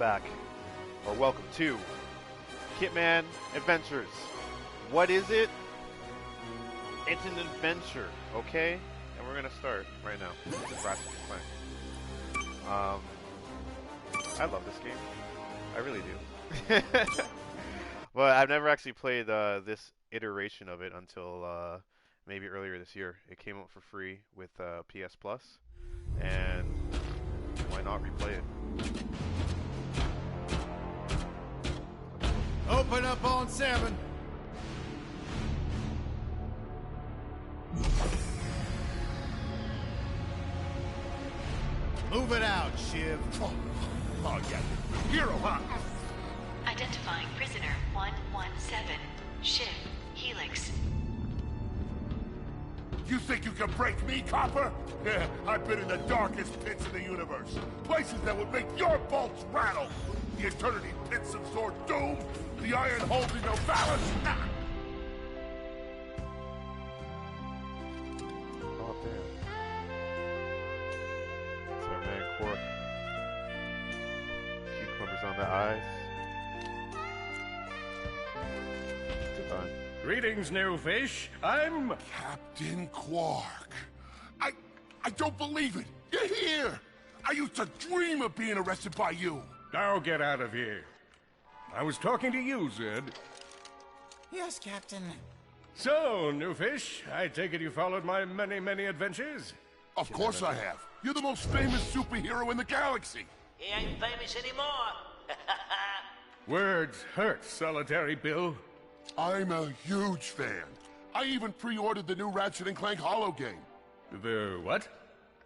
back, or welcome to Kitman Adventures. What is it? It's an adventure, okay? And we're gonna start right now with Ratchet Clank. I love this game. I really do. But I've never actually played this iteration of it until maybe earlier this year. It came out for free with PS Plus, and why not replay it? Open up on 7. Move it out, Shiv. Oh yeah, hero, huh? Identifying prisoner 117, Shiv, Helix. You think you can break me, copper? Yeah, I've been in the darkest pits of the universe. Places that would make your bolts rattle. The eternity pits of Sword Doom. The iron holding no balance. Ah. Oh, damn. It's our man Quark. Cucumbers on the eyes. Goodbye. Greetings, new fish. I'm... Captain Quark. I don't believe it. You're here. I used to dream of being arrested by you. Now get out of here. I was talking to you, Zed. Yes, Captain. So, new fish, I take it you followed my many, many adventures? Of course I have. You're the most famous superhero in the galaxy. He ain't famous anymore. Words hurt, Solitary Bill. I'm a huge fan. I even pre-ordered the new Ratchet & Clank holo game. The what?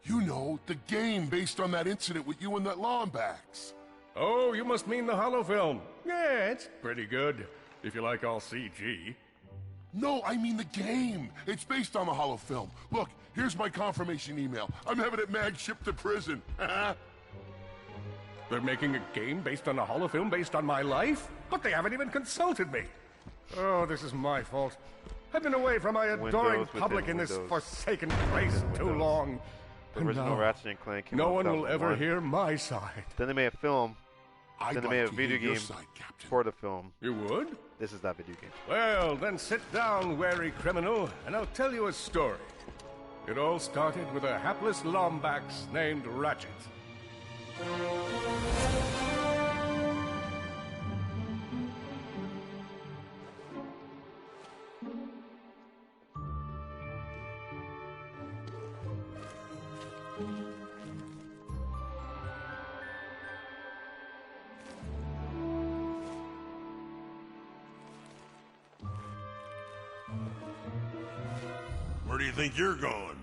You know, the game based on that incident with you and that Lombax. Oh, you must mean the holofilm. Yeah, it's pretty good, if you like all CG. No, I mean the game. It's based on the holofilm. Look, here's my confirmation email. I'm having it mag shipped to prison. They're making a game based on a holofilm based on my life? But they haven't even consulted me. Oh, this is my fault. I've been away from my adoring public in this forsaken place too long. The original Ratchet & Clank came no out one in will ever 2001. hear my side. Then they made a film. Then they made a video game for the film. You would? This is that video game. Well, then sit down, wary criminal, and I'll tell you a story. It all started with a hapless Lombax named Ratchet. Where do you think you're going?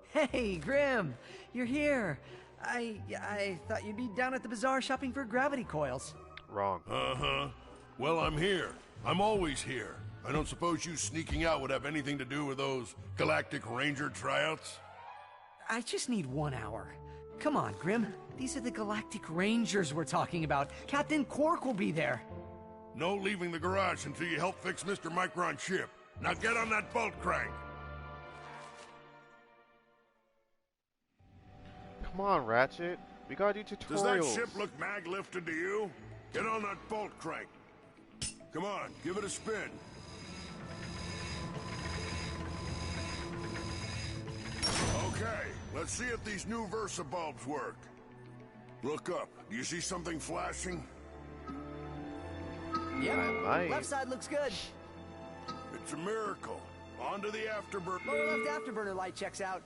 Hey, Grim, you're here. I thought you'd be down at the bazaar shopping for gravity coils. Wrong. Uh-huh. Well, I'm here. I'm always here. I don't suppose you sneaking out would have anything to do with those Galactic Ranger tryouts? I just need 1 hour. Come on, Grim. These are the Galactic Rangers we're talking about. Captain Quark will be there. No leaving the garage until you help fix Mr. Micron's ship. Now get on that bolt crank. Come on, Ratchet. We gotta do tutorials. Does that ship look mag-lifted to you? Get on that bolt crank. Come on, give it a spin. Okay, let's see if these new Versa bulbs work. Look up. Do you see something flashing? Yep. Nice. Left side looks good. It's a miracle. On to the afterburner. Lower left afterburner light checks out.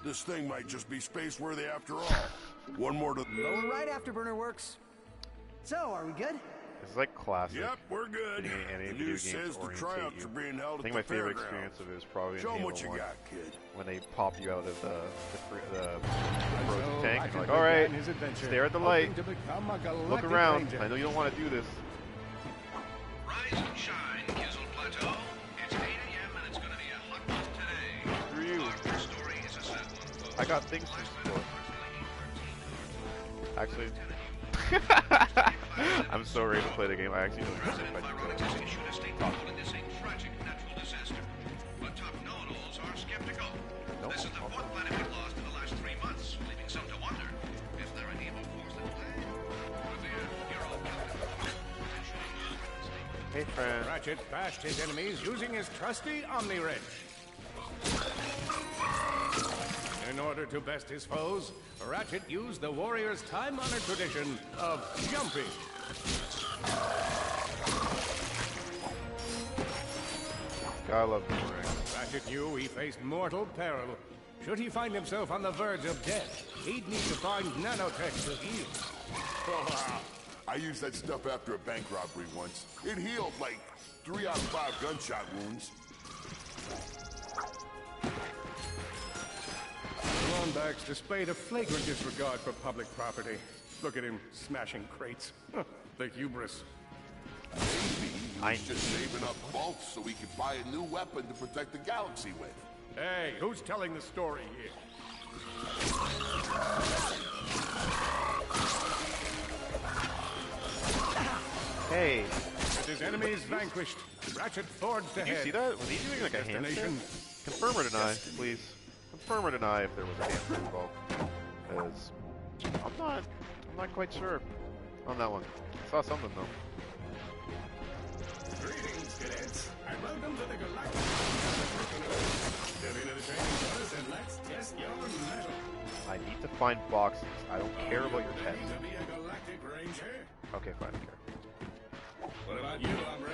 This thing might just be space-worthy after all. One more to... Lower right afterburner works. So, are we good? This is like classic. Yep, we're good. Any The video news games says the orientate tryouts you. are being held I think at my the favorite fairgrounds. experience of it is probably Show in 'em Halo what you 1, got, kid. when they pop you out of the frozen tank, and you're like, Ratchet alright, began his adventure, stare at the light, hoping to become a look galactic around, ranger. I know you don't want to do this. Rise and shine, Kizzle Plateau. It's 8 a.m. and it's going to be a hot one today. Screw you. Our first story is a sad one, folks. I got things to explore. Actually, I'm so ready to play the game. I actually don't know if I can go. Issued a statement calling this a tragic natural disaster. But top know-it-alls are skeptical. Nope. This is the fourth planet we've lost in the last 3 months, leaving some to wonder if they're an evil force at play. Hey, friend. Ratchet bashed his enemies using his trusty Omni Wrench. In order to best his foes, Ratchet used the warrior's time-honored tradition of jumping. I love boomerang. Ratchet knew he faced mortal peril. Should he find himself on the verge of death, he'd need to find nanotech to heal. Oh, I used that stuff after a bank robbery once. It healed like 3 out of 5 gunshot wounds. Lornbach's displayed a flagrant disregard for public property. Look at him smashing crates. The hubris. Maybe he was just saving up bolts so he could buy a new weapon to protect the galaxy with. Hey, who's telling the story here? Hey. With his enemies vanquished, Ratchet forged ahead. Did you see that? Was he doing like a handstand? Confirm or deny, please. Confirm or deny if there was a handstand involved. Because I'm not quite sure on that one. I saw something though. Greetings, cadets, and welcome to the Galactic. Step into the training course and let's test your mettle. I need to find boxes. I don't care about your pets. To be a Galactic Ranger? Okay, fine, I care. What about you, hombre?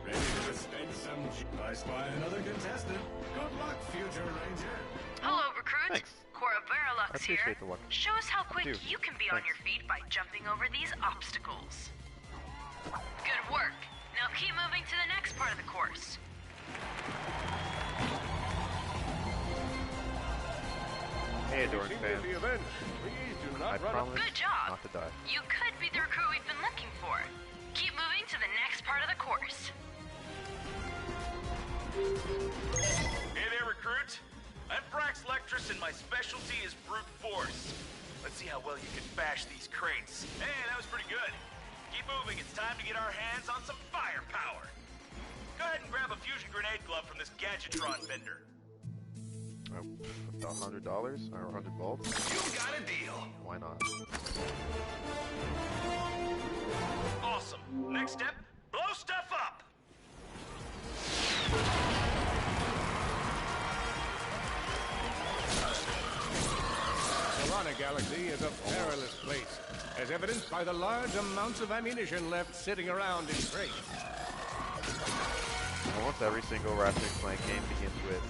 Ready to dispense some I spy another contestant. Good luck, future Ranger. Hello, recruit. Thanks. Cora I Verlux here. appreciate the luck. Show us how quick do. you can be on Thanks. your feet by jumping over these obstacles. Good work. Now keep moving to the next part of the course. Hey, Adoring fans. The event. Please do I not run promise Good job. not to die. You could be the recruit we've been looking for. Keep moving to the next part of the course. Hey there, recruit. I'm Brax Lectress, and my specialty is brute force. Let's see how well you can bash these crates. Hey, that was pretty good. Keep moving. It's time to get our hands on some firepower. Go ahead and grab a fusion grenade glove from this Gadgetron vendor. $100 or 100 bolts? You got a deal. Why not? Awesome. Next step, blow stuff up. Solana Galaxy is a perilous place, as evidenced by the large amounts of ammunition left sitting around in crates. Almost every single Ratchet Clank game begins with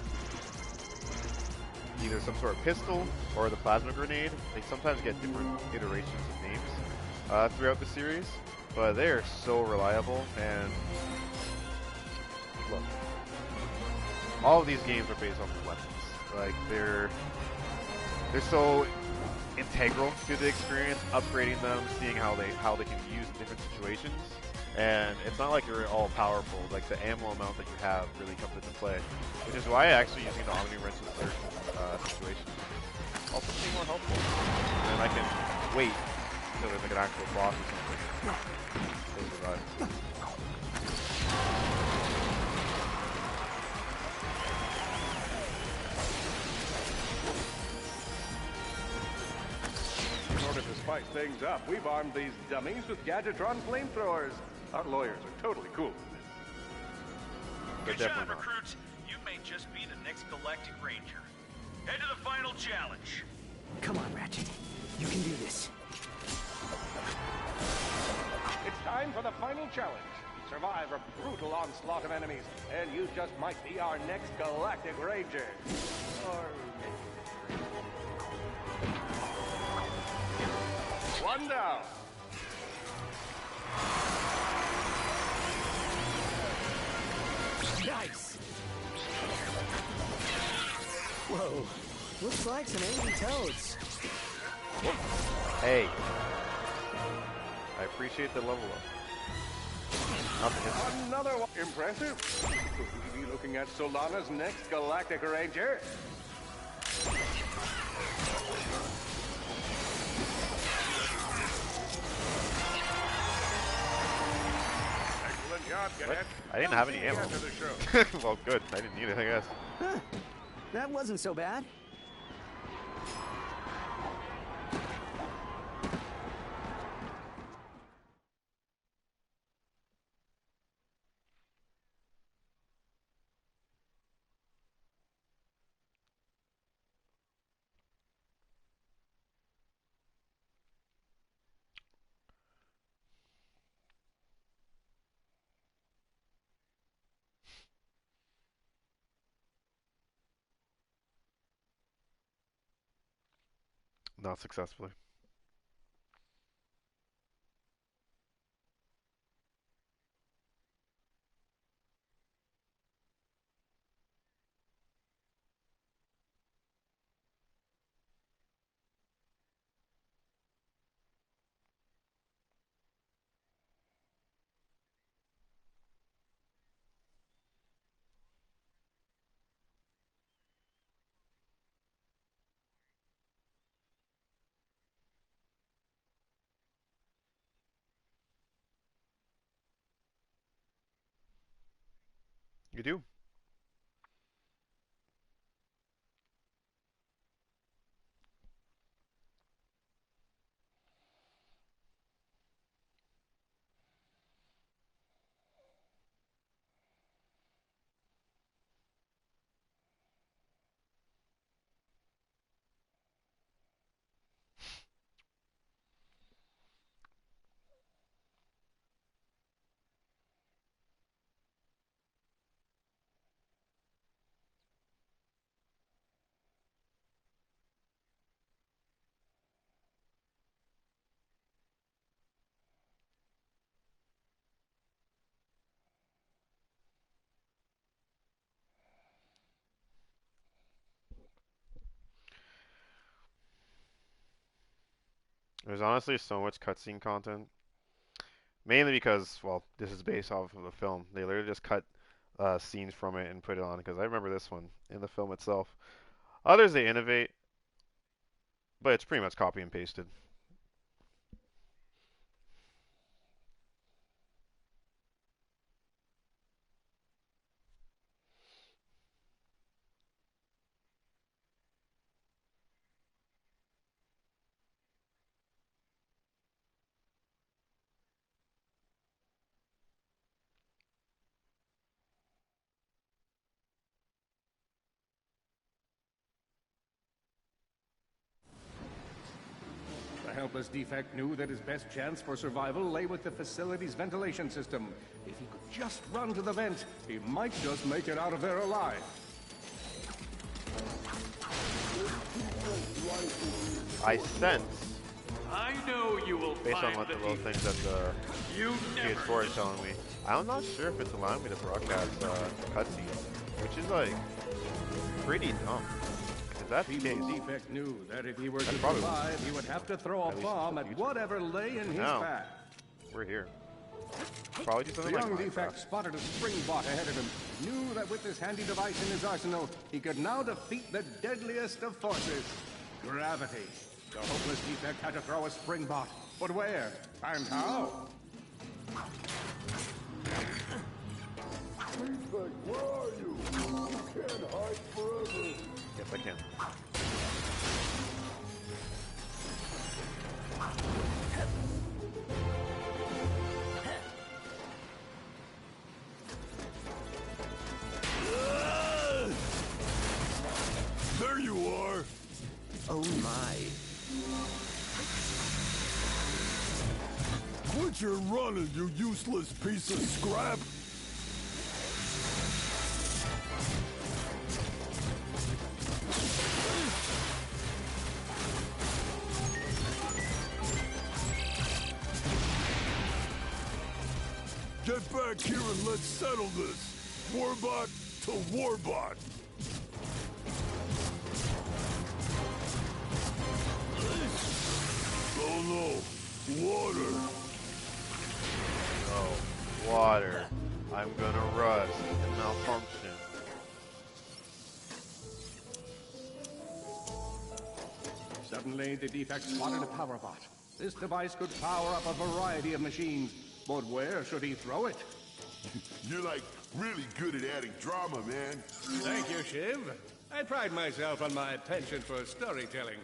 either some sort of pistol or the plasma grenade. They sometimes get different iterations of names throughout the series, but they are so reliable. And look, all of these games are based on weapons. Like they're so integral to the experience, upgrading them, seeing how they can be used in different situations. And it's not like you're all powerful. Like the ammo amount that you have really comes into play, which is why actually using the Omni Wrench in certain situations also seem more helpful. And I can wait until there's like an actual boss or something. Still survive. In order to spice things up, we've armed these dummies with Gadgetron flamethrowers. Our lawyers are totally cool with this. Good job, recruit. You may just be the next Galactic Ranger. Head to the final challenge. Come on, Ratchet. You can do this. It's time for the final challenge. Survive a brutal onslaught of enemies, and you just might be our next Galactic Ranger. Or one down. Nice! Whoa. Looks like some angry toads. Hey, I appreciate the level up. Another one. Impressive. Could we be looking at Solana's next Galactic Ranger? Excellent job, cadet. I didn't have any ammo. After the show. Well, good. I didn't need it, I guess. Huh. That wasn't so bad. Not successfully. You do. There's honestly so much cutscene content. Mainly because, well, this is based off of the film. They literally just cut scenes from it and put it on. Because I remember this one in the film itself. Others they innovate, but it's pretty much copy and pasted. The helpless defect knew that his best chance for survival lay with the facility's ventilation system. If he could just run to the vent, he might just make it out of there alive. I sense, I know you will based on what the little things that the PS4 is telling me, I'm not sure if it's allowing me to broadcast cutscenes, which is like pretty dumb. If that's the case, Defect knew that if he were to survive, he would have to throw a bomb at whatever lay in his path. We're here. Probably do The something like young Minecraft. defect spotted a spring bot ahead of him, knew that with this handy device in his arsenal, he could now defeat the deadliest of forces, gravity. The hopeless defect had to throw a spring bot, but where and how? Defect, where are you? You can't hide forever. Yes, I can. There you are. Oh my. Quit your running, you useless piece of scrap. Get back here and let's settle this. Warbot to Warbot. Oh no, water. Oh, water. I'm gonna rust and malfunction. Suddenly, the defect spotted a power bot. This device could power up a variety of machines, but where should he throw it? You're like really good at adding drama, man. Thank you, Shiv. I pride myself on my penchant for storytelling.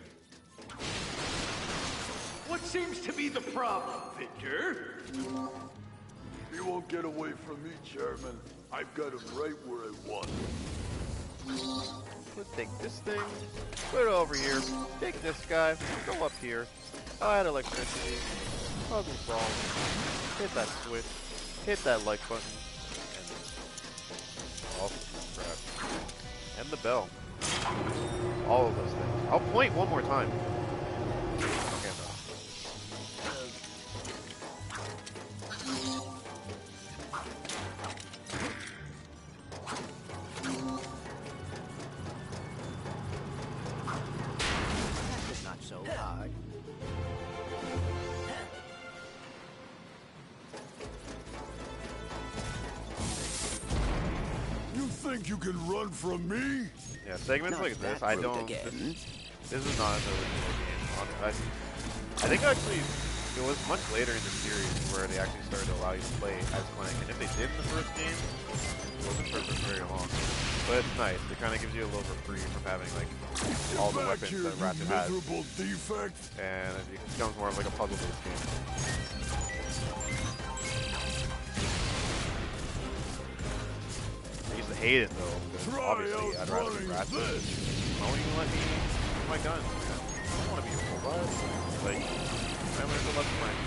What seems to be the problem, Victor? You won't get away from me, Chairman. I've got him right where I want him. Let's take this thing, put it over here, take this guy, go up here. I'll add electricity, puzzle solve, hit that switch, hit that like button, and all crap. And the bell. All of those things. I'll point one more time. think you can run from me? Yeah, segments Not like this, that I route don't. again. This is not an original game. I think actually it was much later in the series where they actually started to allow you to play as Clank. And if they did in the first game, it wasn't for very long. But it's nice. It kind of gives you a little reprieve from having like all the weapons that Ratchet has. Defect. And it becomes more of like a puzzle-based game. I used to hate it though, because obviously I'd rather be Ratchet. Why won't you let me use my guns? I don't want to be a robot. Like, I learned to love Clank.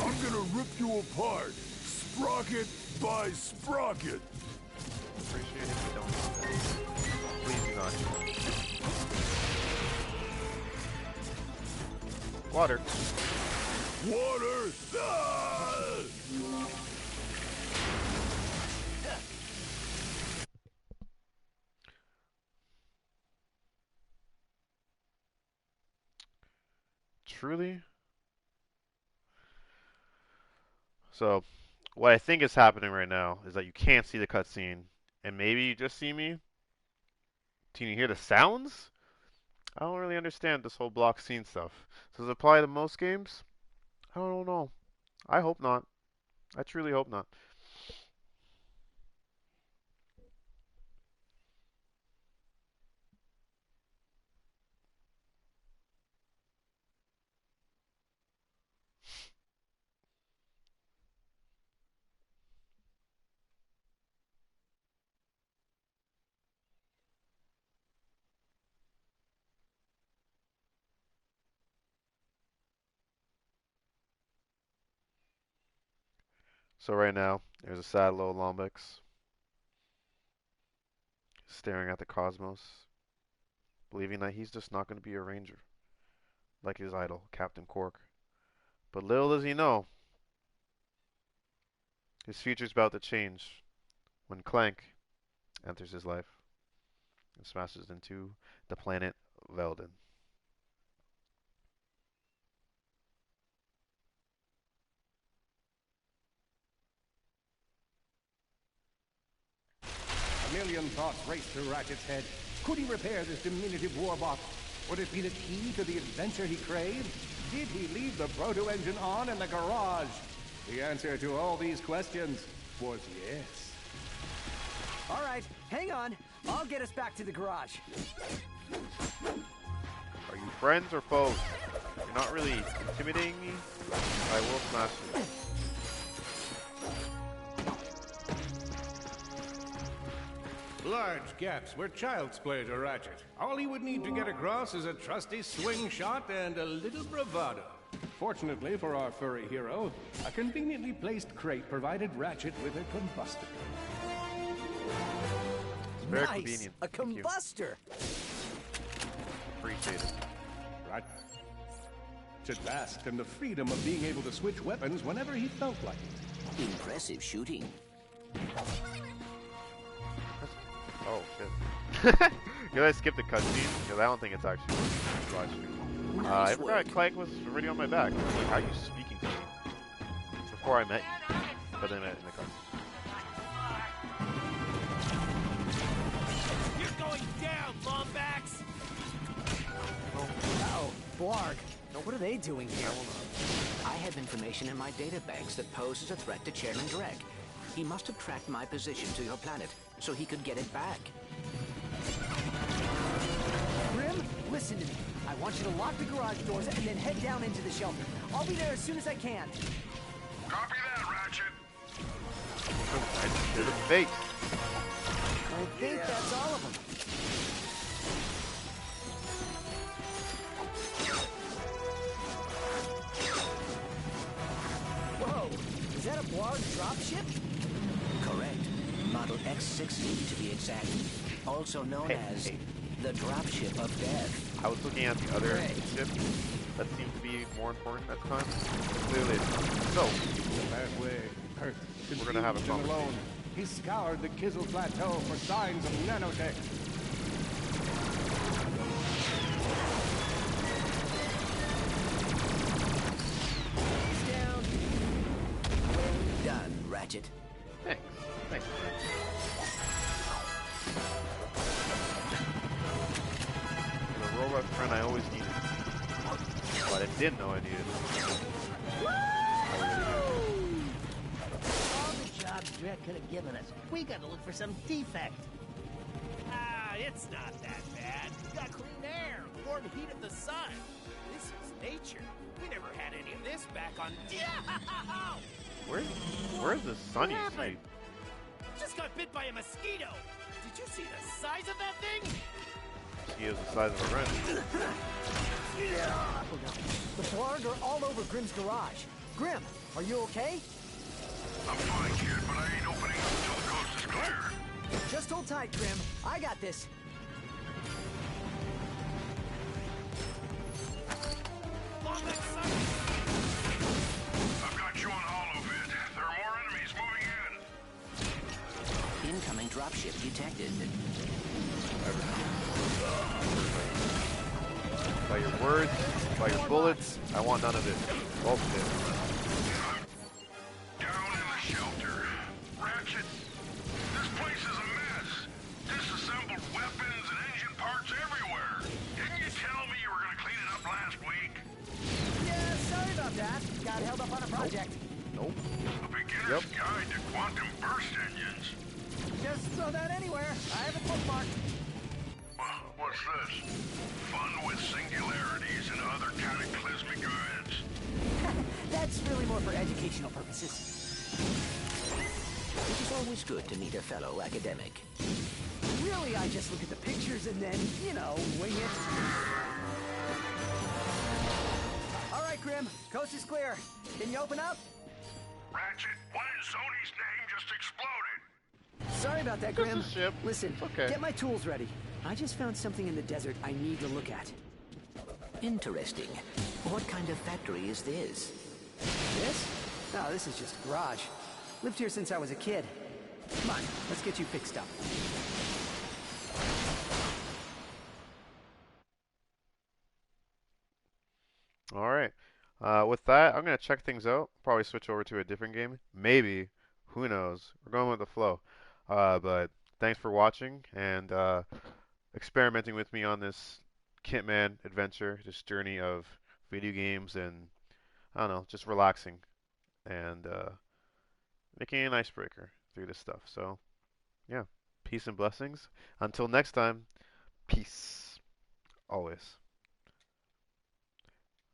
I'm gonna rip you apart, sprocket by sprocket. Appreciate it if you don't. Please do not. Water. Water! Ah! Truly? So, what I think is happening right now is that you can't see the cutscene, and maybe you just see me. Can you hear the sounds? I don't really understand this whole block scene stuff. Does it apply to most games? I don't know. I hope not. I truly hope not. So right now, there's a sad little Lombex staring at the cosmos, believing that he's just not going to be a ranger, like his idol, Captain Cork. But little does he know, his future's about to change when Clank enters his life and smashes into the planet Velden. A million thoughts raced through Ratchet's head. Could he repair this diminutive warbot? Would it be the key to the adventure he craved? Did he leave the proto-engine on in the garage? The answer to all these questions was yes. All right, hang on. I'll get us back to the garage. Are you friends or foes? You're not really intimidating me. I will smash you. Large gaps were child's play to Ratchet. All he would need to get across is a trusty swing shot and a little bravado. Fortunately for our furry hero, a conveniently placed crate provided Ratchet with a combustor. Very nice. convenient. A Thank you. combustor. Appreciate it. Ratchet basked in the freedom of being able to switch weapons whenever he felt like it. Impressive shooting. Oh shit. Did I skip the cutscene? Because I don't think it's actually live stream. I forgot Clank was already on my back. Like, how are you speaking to me? Before I met you. But then I met in the cutscene. You're going down, Lombax! Oh, Blarg. What are they doing here? I have information in my databanks that poses a threat to Chairman Drek. He must have tracked my position to your planet, so he could get it back. Grim, listen to me. I want you to lock the garage doors and then head down into the shelter. I'll be there as soon as I can. Copy that, Ratchet. Right to the face. I think that's all of them. Whoa, is that a Blarg dropship? Correct. Model X-16 to be exact. Also known as the dropship of death. I was looking at the other ship that seemed to be more important at the time. Clearly, so That way, Earth, we're gonna have a confused and conversation. alone. He scoured the Kizzle Plateau for signs of nanotech. He's down. Well done, Ratchet. thanks. Thanks. The robot friend I always needed. But I didn't know I needed. All the jobs Drek could have given us. We gotta look for some defect. Ah, it's not that bad. We got clean air, warm heat of the sun. This is nature. We never had any of this back on. Where's the sunny seat? Just got bit by a mosquito. Did you see the size of that thing? Mosquito's the size of a wrench. Oh no. The Blarg are all over Grimm's garage. Grim, are you okay? I'm fine, kid, but I ain't opening up until the coast is clear. Just hold tight, Grim. I got this. I've got you on holovid. There are more enemies moving in. Incoming dropship detected. By your words, by your bullets, I want none of it. Bullshit. Down in the shelter. Ratchet, this place is a mess. Disassembled weapons and engine parts everywhere. Didn't you tell me you were going to clean it up last week? Yeah, sorry about that. Got held up on a project. Nope. A beginner's guide to quantum burst engines. Just throw that anywhere. I have a bookmark. What's this? Fun with singularities and other cataclysmic events. That's really more for educational purposes. It is always good to meet a fellow academic. Really, I just look at the pictures and then, you know, wing it. All right, Grim. Coast is clear. Can you open up? Ratchet, one in Sony's name just exploded. Sorry about that, Grim. This is ship. Listen, Okay. get my tools ready. I just found something in the desert I need to look at. Interesting. What kind of factory is this? This? No, this is just a garage. Lived here since I was a kid. Come on, let's get you fixed up. All right. With that, I'm gonna check things out. Probably switch over to a different game. Maybe. Who knows? We're going with the flow. But thanks for watching and experimenting with me on this Kitman adventure, this journey of video games and I don't know, just relaxing and making an icebreaker through this stuff. So, yeah, peace and blessings. Until next time, peace always.